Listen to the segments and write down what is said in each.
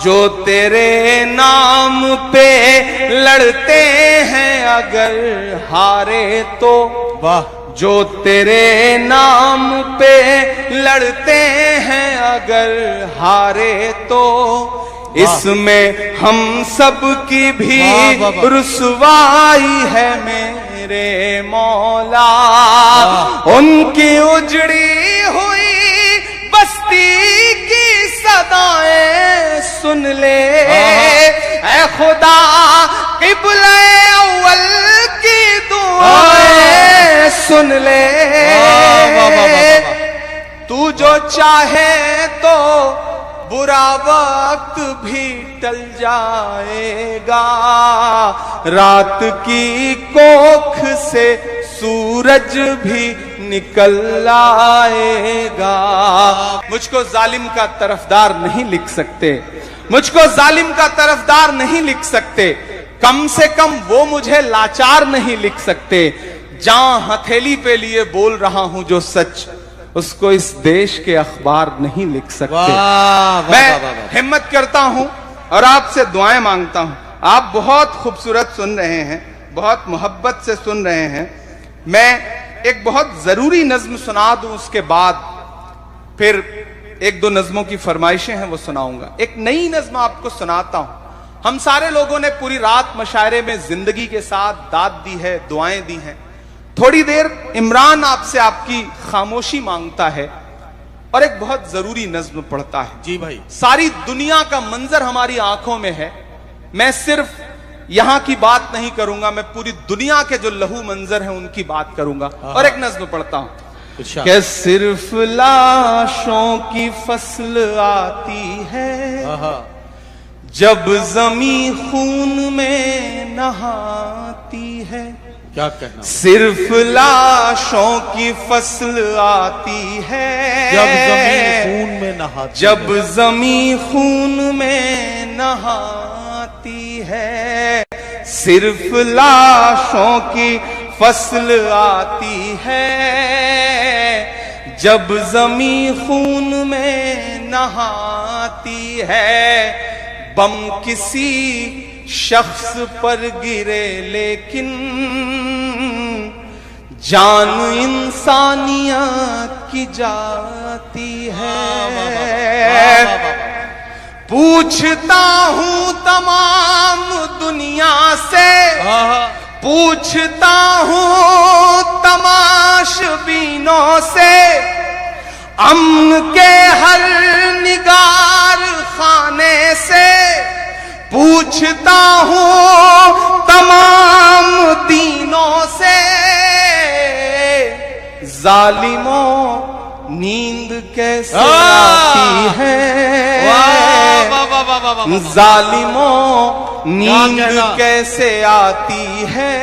جو تیرے نام پہ لڑتے ہیں اگر ہارے تو، جو تیرے نام پہ لڑتے ہیں اگر ہارے تو، اس میں ہم سب کی بھی رسوائی ہے میرے مولا۔ ان کی اجڑی ہوئی بستی کی صدائیں سن لے، اے خدا قبلہ اول کی دعائیں سن لے۔ تو جو چاہے تو برا وقت بھی ٹل جائے گا، رات کی کوکھ سے سورج بھی نکل آئے گا۔ مجھ کو ظالم کا طرفدار نہیں لکھ سکتے، مجھ کو ظالم کا طرفدار نہیں لکھ سکتے، کم سے کم وہ مجھے لاچار نہیں لکھ سکتے۔ جہاں ہتھیلی پہ لیے بول رہا ہوں جو سچ، اس کو اس دیش کے اخبار نہیں لکھ سکتے۔ میں ہمت کرتا ہوں اور آپ سے دعائیں مانگتا ہوں۔ آپ بہت خوبصورت سن رہے ہیں، بہت محبت سے سن رہے ہیں۔ میں ایک بہت ضروری نظم سنا دوں، اس کے بعد پھر ایک دو نظموں کی فرمائشیں ہیں وہ سناؤں گا۔ ایک نئی نظم آپ کو سناتا ہوں۔ ہم سارے لوگوں نے پوری رات مشاعرے میں زندگی کے ساتھ داد دی ہے، دعائیں دی ہیں۔ تھوڑی دیر عمران آپ سے آپ کی خاموشی مانگتا ہے اور ایک بہت ضروری نظم پڑھتا ہے۔ جی بھائی۔ ساری دنیا کا منظر ہماری آنکھوں میں ہے، میں صرف یہاں کی بات نہیں کروں گا، میں پوری دنیا کے جو لہو منظر ہیں ان کی بات کروں گا۔ اور ایک نظم پڑھتا ہوں کہ صرف لاشوں کی فصل آتی ہے جب زمین خون میں نہاتی ہے۔ کیا کہنا؟ صرف لاشوں کی فصل آتی ہے جب زمین خون میں نہاتی، جب زمین خون میں نہاتی ہے۔ صرف لاشوں کی فصل آتی ہے جب زمین خون میں نہاتی ہے۔ بم کسی شخص پر گرے لیکن جان انسانیت کی جاتی ہے۔ پوچھتا ہوں تمام دنیا سے، پوچھتا ہوں تماشبینوں سے، امن کے ہر نگار خانے سے، پوچھتا ہوں تمام دینوں سے، ظالموں نیند کیسے آتی ہے، ظالموں نیند کیسے آتی ہے،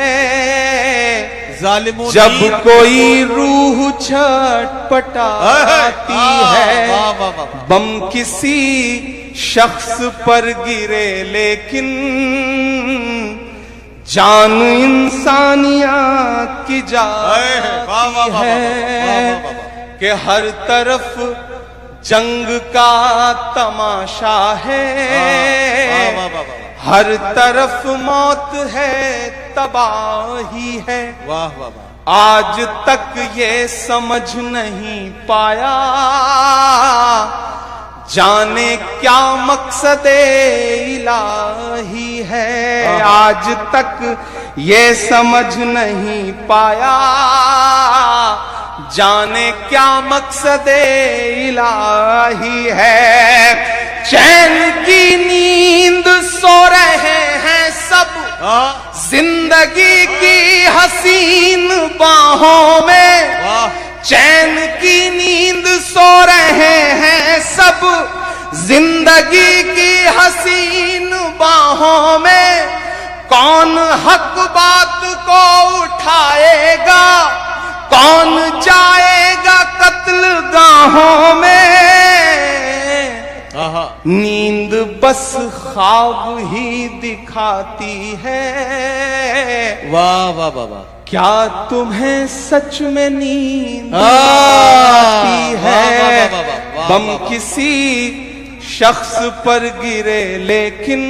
جب کوئی روح چھٹپٹاتی ہے۔ بم کسی شخص پر گرے لیکن جان انسانیت کی جاتی ہے، کہ ہر طرف جنگ کا تماشا ہے، ہر طرف موت ہے، تباہی ہے۔ آج تک یہ سمجھ نہیں پایا جانے کیا مقصد الہی ہے، آج تک یہ سمجھ نہیں پایا جانے کیا مقصد الہی ہے۔ چین کی نیند سو رہے ہیں سب زندگی کی حسین باہوں میں، چین کی نیند سو رہے ہیں سب زندگی کی حسین باہوں میں، کون حق بات کو اٹھائے گا، کون جائے گا قتل گاہوں میں، نیند بس خواب ہی دکھاتی ہے۔ واہ واہ واہ واہ، کیا تمہیں سچ میں نیند آتی ہے؟ بم کسی शख्स पर गिरे लेकिन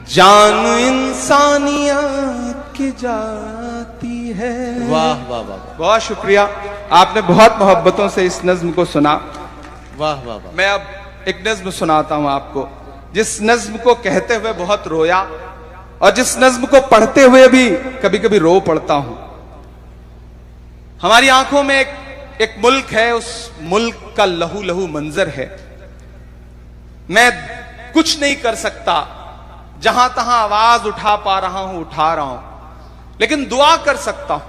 जान इंसानियत की जाती है। वाह वाह वाह बहुत शुक्रिया, आपने बहुत मोहब्बतों से इस नज्म को सुना। वाह वाह वाह। मैं अब एक नज्म सुनाता हूं आपको, जिस नज्म को कहते हुए बहुत रोया और जिस नज्म को पढ़ते हुए भी कभी कभी रो पड़ता हूं। हमारी आंखों में एक मुल्क है, उस मुल्क का लहू लहू मंजर है। मैं कुछ नहीं कर सकता, जहां तहां आवाज उठा पा रहा हूं उठा रहा हूं, लेकिन दुआ कर सकता हूं।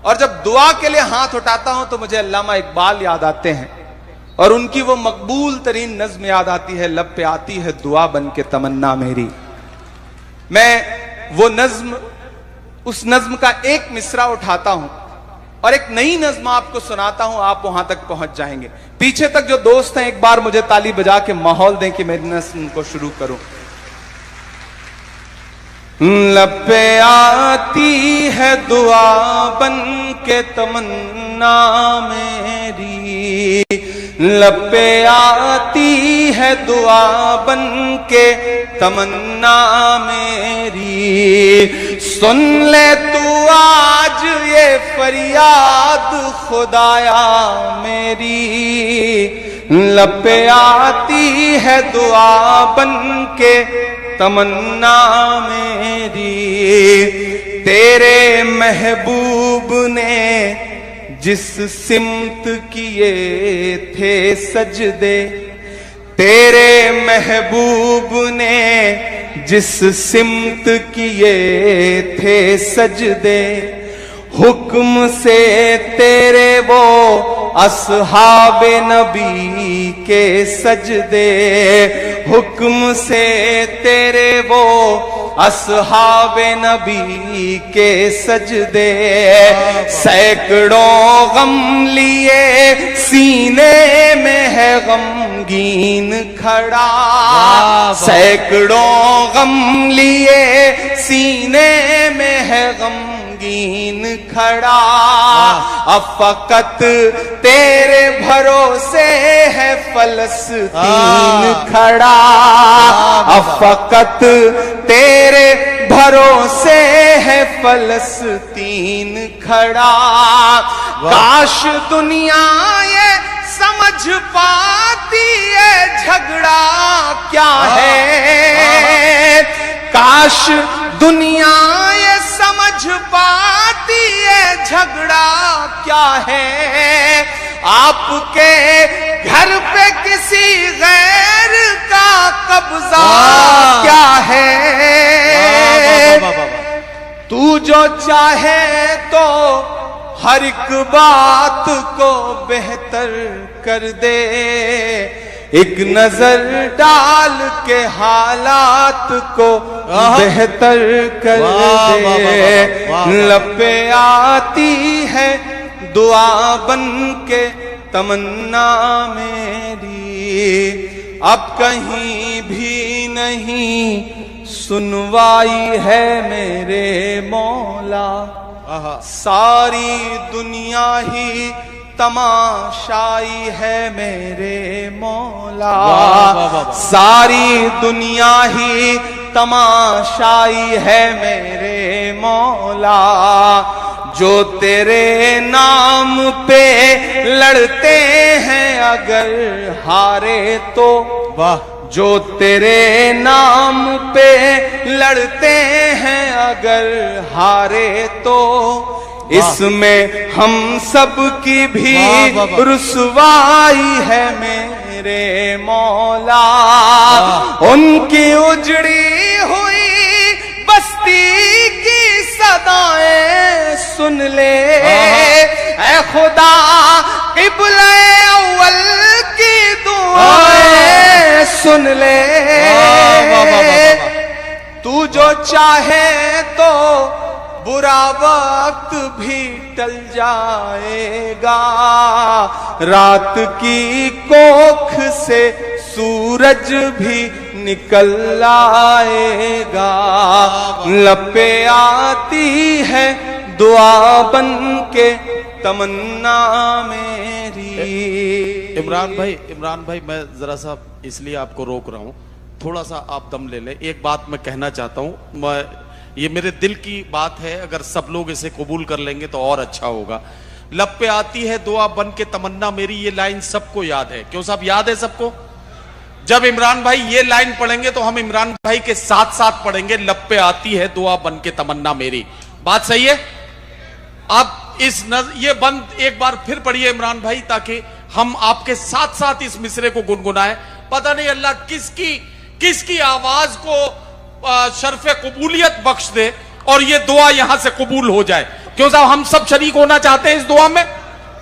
और जब दुआ के लिए हाथ उठाता हूं तो मुझे अल्लामा इकबाल याद आते हैं और उनकी वो मकबूल तरीन नज्म याद आती है, लब पे आती है दुआ बन के तमन्ना मेरी। मैं वो नज्म, उस नज्म का एक मिसरा उठाता हूं और एक नई नज्म आपको सुनाता हूं, आप वहां तक पहुंच जाएंगे। पीछे तक जो दोस्त हैं एक बार मुझे ताली बजा के माहौल दें कि मैं नज्म को शुरू करूं। लब पे आती है दुआ बन के तमन्ना मेरी, लब पे आती है दुआ बन के तमन्ना मेरी। सुन ले तू आज ये फरियाद खुदाया मेरी, लब पे आती है दुआ बन के तमन्ना मेरी। तेरे महबूब ने जिस सिमत किए थे सजदे, तेरे महबूब ने जिस सिमत किए थे सजदे, हुक्म से तेरे वो असहाबे नबी के सजदे, हुक्म से तेरे वो असहाबे नबी के सजदे। सैकड़ों गम लिए सीने में है गमगीन खड़ा, सैकड़ों गम लिए सीने में है गमगीन खड़ा। अब फकत तेरे भरोसे है फलस्तीन खड़ा, अब फकत तेरे भरोसे है फलस्तीन खड़ा। काश दुनिया ये समझ पाती है झगड़ा क्या है, काश दुनिया ये समझ पाती है झगड़ा क्या है। आपके घर पे किसी गैर का कब्जा क्या है। तू जो चाहे तो हर एक बात को बेहतर कर दे, एक नजर डाल के हालात को बेहतर कर दे। लब पे आती है दुआ बन के तमन्ना मेरी, अब कहीं भी नहीं सुनवाई है मेरे मौला। सारी दुनिया ही तमाशाई है मेरे मौला, सारी दुनिया ही तमाशाई है मेरे मौला। जो तेरे नाम पे लड़ते हैं अगर हारे तो, जो तेरे नाम पे लड़ते हैं अगर हारे तो, इसमें हम सब की भी रुसवाई है मेरे मौला। उनकी उजड़ी हुई बस्ती की सदाएं सुन ले ऐ खुदा, क़िबला अव्वल की दुआएं सुन ले। तू जो चाहे तो बुरा वक्त भी टल जाएगा, रात की कोख से सूरज भी निकल आएगा। लब पे आती है दुआ बन के तमन्ना मेरी। इमरान भाई मैं जरा सा इसलिए आपको रोक रहा हूँ, थोड़ा सा आप दम ले लें। एक बात मैं कहना चाहता हूँ, ये मेरे दिल की बात है, अगर सब लोग इसे कबूल कर लेंगे तो और अच्छा होगा। लब पे आती है दुआ बन के तमन्ना मेरी, ये लाइन सबको याद है। क्यों साहब, याद है सबको? जब इमरान भाई ये लाइन पढ़ेंगे तो हम इमरान भाई के साथ साथ पढ़ेंगे, लब पे आती है दुआ बन के तमन्ना मेरी। बात सही है? आप ये बंद एक बार फिर पढ़िए इमरान भाई, ताकि हम आपके साथ साथ इस मिसरे को गुनगुनाएं। पता नहीं अल्लाह किसकी आवाज को शर्फ कबूलियत बख्श दे और ये दुआ यहां से कबूल हो जाए। क्यों साहब, हम सब शरीक होना चाहते हैं इस दुआ में।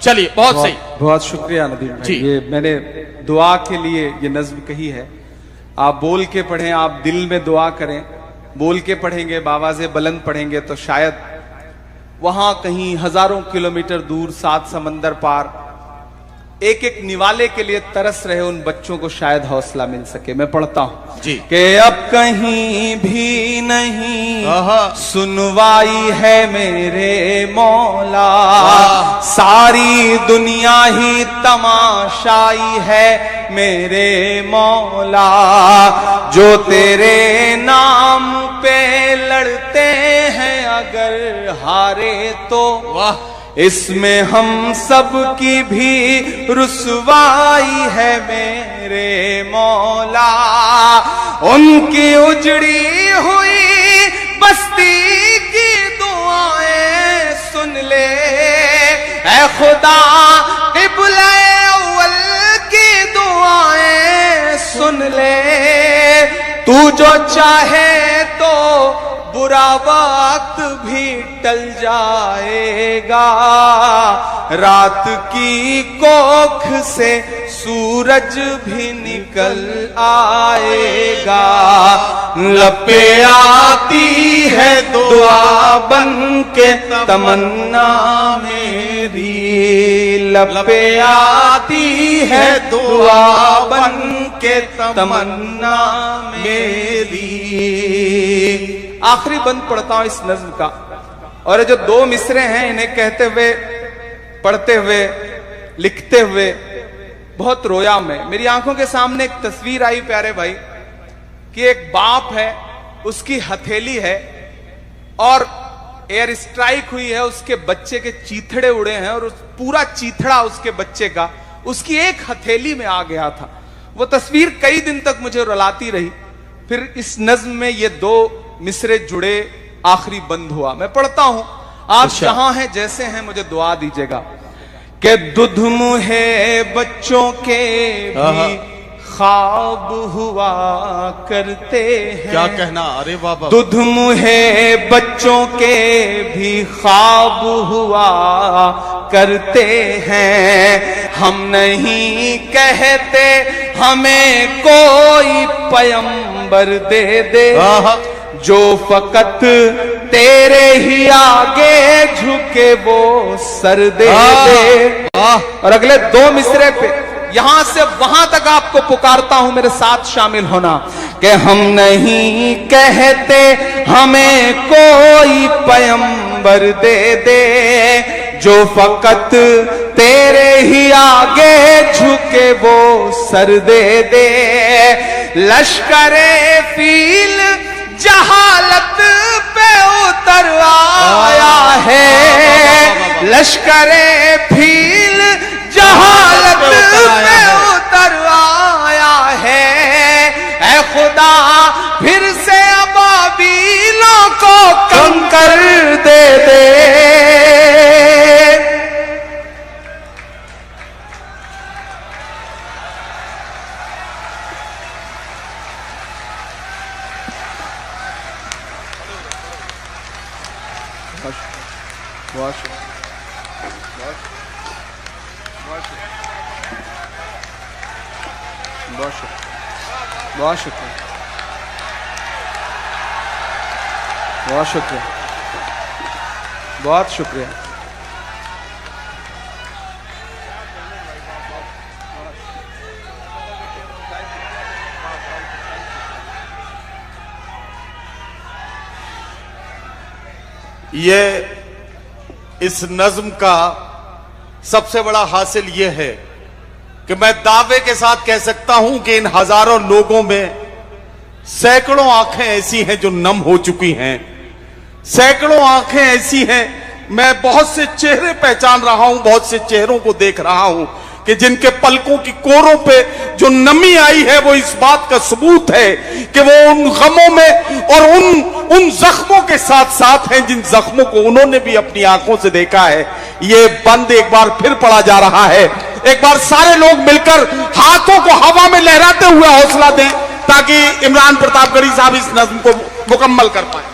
चलिए, बहुत सही, बहुत शुक्रिया नदीम भाई। ये मैंने दुआ के लिए ये नज्म कही है। आप बोल के पढ़ें, आप दिल में दुआ करें। बोल के पढ़ेंगे, बावाज़े बुलंद पढ़ेंगे तो शायद वहां कहीं हजारों किलोमीटर दूर, सात समंदर पार, एक एक निवाले के लिए तरस रहे उन बच्चों को शायद हौसला मिल सके। मैं पढ़ता हूं जी कि अब कहीं भी नहीं सुनवाई है मेरे मौला, सारी दुनिया ही तमाशाई है मेरे मौला, जो तेरे नाम पे लड़ते हैं अगर हारे तो वाह, इसमें हम सब की भी रुसवाई है मेरे मौला, उनकी उजड़ी हुई बस्ती की दुआएं सुन ले ऐ खुदा, क़िबला अव्वल की दुआएं सुन ले, तू जो चाहे तो बुरा वक्त भी टल जाएगा, रात की कोख से सूरज भी निकल आएगा, लपे आती है दुआ बन के तमन्ना मेरी, लपे आती है दुआ बन के तमन्ना मेरी। आखिरी बंद पढ़ता हूं इस नज्म का, और ये जो दो मिसरे हैं इन्हें कहते हुए, पढ़ते हुए, लिखते हुए बहुत रोया मैं। मेरी आंखों के सामने एक तस्वीर आई प्यारे भाई, कि एक बाप है, उसकी हथेली है और एयर स्ट्राइक हुई है, उसके बच्चे के चीथड़े उड़े हैं और उस पूरा चीथड़ा उसके बच्चे का उसकी एक हथेली में आ गया था। वो तस्वीर कई दिन तक मुझे रुलाती रही। फिर इस नज्म में ये दो मिसरे जुड़े, आखिरी बंद हुआ। मैं पढ़ता हूं, आप जहां हैं जैसे हैं मुझे दुआ दीजिएगा। कि दुध मुहे बच्चों के भी ख्वाब हुआ करते हैं। क्या कहना, अरे बाबा। दुध मुहे बच्चों के भी ख्वाब हुआ करते हैं, हम नहीं कहते हमें कोई पैगंबर दे दे, जो फकत तेरे ही आगे झुके वो सर दे दे। और अगले दो मिसरे पे यहां से वहां तक आपको पुकारता हूं, मेरे साथ शामिल होना। कि हम नहीं कहते हमें कोई पैगंबर दे दे, जो फकत तेरे ही आगे झुके वो सर दे दे, लश्करे फील जहालत पे उतर आया है, लश्करे फील जहालत पे उतर आया है, ऐ खुदा फिर से अबाबीलों को कंकर दे दे। बहुत शुक्रिया, बहुत शुक्रिया, बहुत शुक्रिया। ये इस नज्म का सबसे बड़ा हासिल ये है کہ میں دعوے کے ساتھ کہہ سکتا ہوں کہ ان ہزاروں لوگوں میں سینکڑوں آنکھیں ایسی ہیں جو نم ہو چکی ہیں، سینکڑوں آنکھیں ایسی ہیں، میں بہت سے چہرے پہچان رہا ہوں، بہت سے چہروں کو دیکھ رہا ہوں کہ جن کے پلکوں کی کوروں پہ جو نمی آئی ہے وہ اس بات کا ثبوت ہے کہ وہ ان غموں میں اور ان زخموں کے ساتھ ساتھ ہیں جن زخموں کو انہوں نے بھی اپنی آنکھوں سے دیکھا ہے۔ یہ بند ایک بار پھر پڑا جا رہا ہے، ایک بار سارے لوگ مل کر ہاتھوں کو ہوا میں لہراتے ہوئے حوصلہ دیں تاکہ عمران پرتاپ گڑھی صاحب اس نظم کو مکمل کر پائیں۔